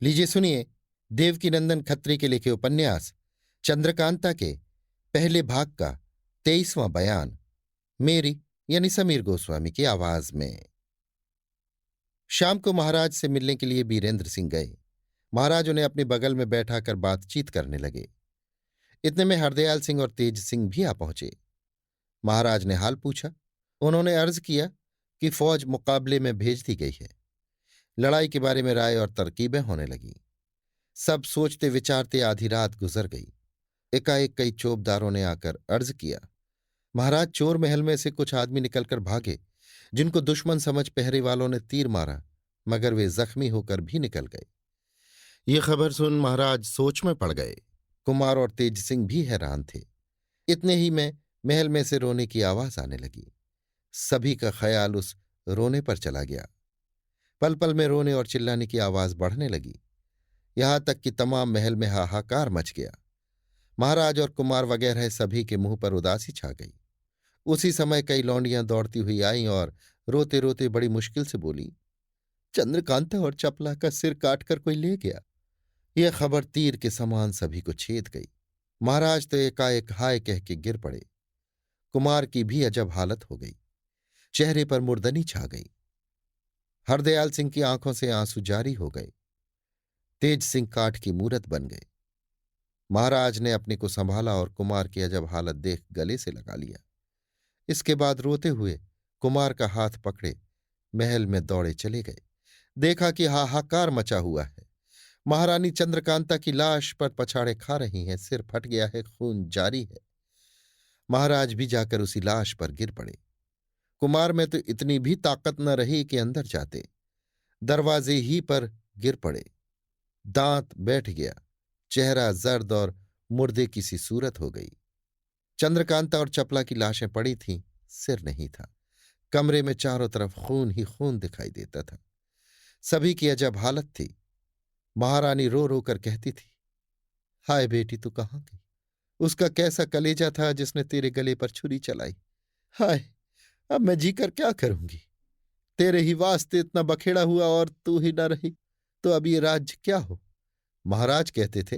लीजिए सुनिए देवकीनंदन खत्री के लिखे उपन्यास चंद्रकांता के पहले भाग का 23वां बयान मेरी यानी समीर गोस्वामी की आवाज में। शाम को महाराज से मिलने के लिए बीरेंद्र सिंह गए। महाराज उन्हें अपने बगल में बैठाकर बातचीत करने लगे। इतने में हरदयाल सिंह और तेज सिंह भी आ पहुंचे। महाराज ने हाल पूछा। उन्होंने अर्ज किया कि फौज मुकाबले में भेज दी गई है। लड़ाई के बारे में राय और तरकीबें होने लगीं। सब सोचते विचारते आधी रात गुजर गई। एकाएक कई चौबदारों ने आकर अर्ज किया। महाराज, चोर महल में से कुछ आदमी निकलकर भागे, जिनको दुश्मन समझ पहरे वालों ने तीर मारा, मगर वे जख्मी होकर भी निकल गए। ये खबर सुन महाराज सोच में पड़ गए। कुमार और तेज सिंह भी हैरान थे। इतने ही में महल में से रोने की आवाज आने लगी। सभी का ख्याल उस रोने पर चला गया। पल पल में रोने और चिल्लाने की आवाज बढ़ने लगी, यहां तक कि तमाम महल में हाहाकार मच गया। महाराज और कुमार वगैरह सभी के मुंह पर उदासी छा गई। उसी समय कई लौंडियां दौड़ती हुई आईं और रोते रोते बड़ी मुश्किल से बोली, चंद्रकांता और चपला का सिर काटकर कोई ले गया। यह खबर तीर के समान सभी को छेद गई। महाराज तो एकाएक हाय कह के गिर पड़े। कुमार की भी अजब हालत हो गई। चेहरे पर मुर्दनी छा गई। हरदयाल सिंह की आंखों से आंसू जारी हो गए। तेज सिंह काठ की मूरत बन गए। महाराज ने अपने को संभाला और कुमार की अजब हालत देख गले से लगा लिया। इसके बाद रोते हुए कुमार का हाथ पकड़े महल में दौड़े चले गए। देखा कि हाहाकार मचा हुआ है। महारानी चंद्रकांता की लाश पर पछाड़े खा रही हैं, सिर फट गया है, खून जारी है। महाराज भी जाकर उसी लाश पर गिर पड़े। कुमार में तो इतनी भी ताकत न रही कि अंदर जाते, दरवाजे ही पर गिर पड़े। दांत बैठ गया, चेहरा जर्द और मुर्दे की सी सूरत हो गई। चंद्रकांता और चपला की लाशें पड़ी थीं, सिर नहीं था। कमरे में चारों तरफ खून ही खून दिखाई देता था। सभी की अजब हालत थी। महारानी रो रो कर कहती थी, हाय बेटी, तू कहाँ गई? उसका कैसा कलेजा था जिसने तेरे गले पर छुरी चलाई। हाय, अब मैं जीकर क्या करूंगी? तेरे ही वास्ते इतना बखेड़ा हुआ और तू ही न रही तो अब ये राज्य क्या हो? महाराज कहते थे,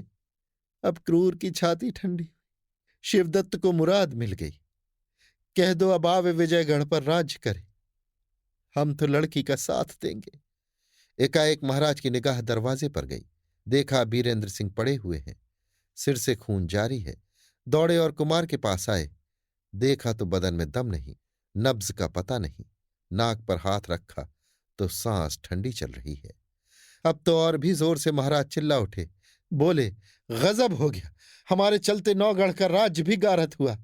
अब क्रूर की छाती ठंडी, शिवदत्त को मुराद मिल गई। कह दो अब आवे विजयगढ़ पर राज्य करे, हम तो लड़की का साथ देंगे। एकाएक महाराज की निगाह दरवाजे पर गई। देखा बीरेंद्र सिंह पड़े हुए हैं, सिर से खून जारी है। दौड़े और कुमार के पास आए। देखा तो बदन में दम नहीं, नब्ज का पता नहीं। नाक पर हाथ रखा तो सांस ठंडी चल रही है। अब तो और भी जोर से महाराज चिल्ला उठे, बोले, गजब हो गया, हमारे चलते नौगढ़ का राज्य भी गारत हुआ।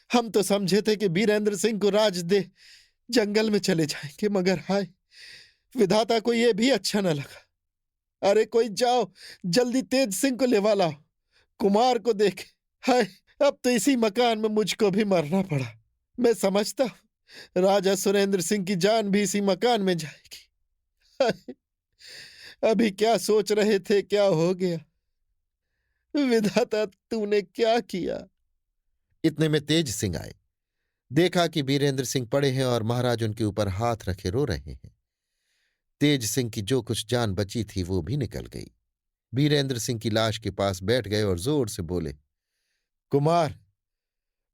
हम तो समझे थे कि बीरेंद्र सिंह को राज दे जंगल में चले जाएंगे, मगर हाय, विधाता को यह भी अच्छा न लगा। अरे कोई जाओ, जल्दी तेज सिंह को लेवा लाओ, कुमार को देखे। हाय, अब तो इसी मकान में मुझको भी मरना पड़ा। मैं समझता हूं राजा सुरेंद्र सिंह की जान भी इसी मकान में जाएगी। हाय, अभी क्या सोच रहे थे, क्या हो गया? विधाता, तूने क्या किया? इतने में तेज सिंह आए। देखा कि बीरेंद्र सिंह पड़े हैं और महाराज उनके ऊपर हाथ रखे रो रहे हैं। तेज सिंह की जो कुछ जान बची थी वो भी निकल गई। बीरेंद्र सिंह की लाश के पास बैठ गए और जोर से बोले, कुमार,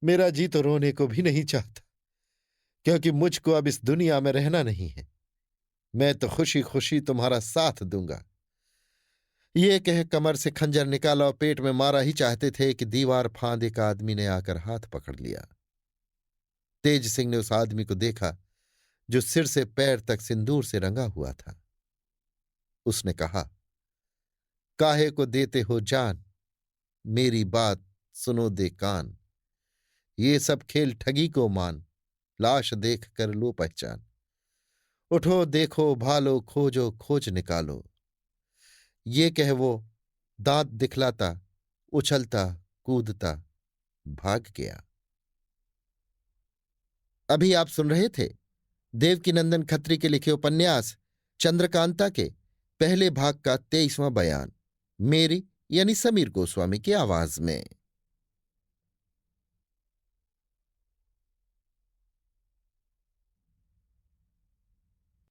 मेरा जी तो रोने को भी नहीं चाहता, क्योंकि मुझको अब इस दुनिया में रहना नहीं है। मैं तो खुशी खुशी तुम्हारा साथ दूंगा। ये कह कमर से खंजर निकाला और पेट में मारा ही चाहते थे कि दीवार फांद एक आदमी ने आकर हाथ पकड़ लिया। तेज सिंह ने उस आदमी को देखा जो सिर से पैर तक सिंदूर से रंगा हुआ था। उसने कहा, काहे को देते हो जान, मेरी बात सुनो दे कान। ये सब खेल ठगी को मान, लाश देख कर लो पहचान। उठो देखो भालो, खोजो खोज निकालो। ये कह वो दांत दिखलाता, उछलता कूदता भाग गया। अभी आप सुन रहे थे देवकीनंदन खत्री के लिखे उपन्यास चंद्रकांता के पहले भाग का 23वां बयान, मेरी यानी समीर गोस्वामी की आवाज में।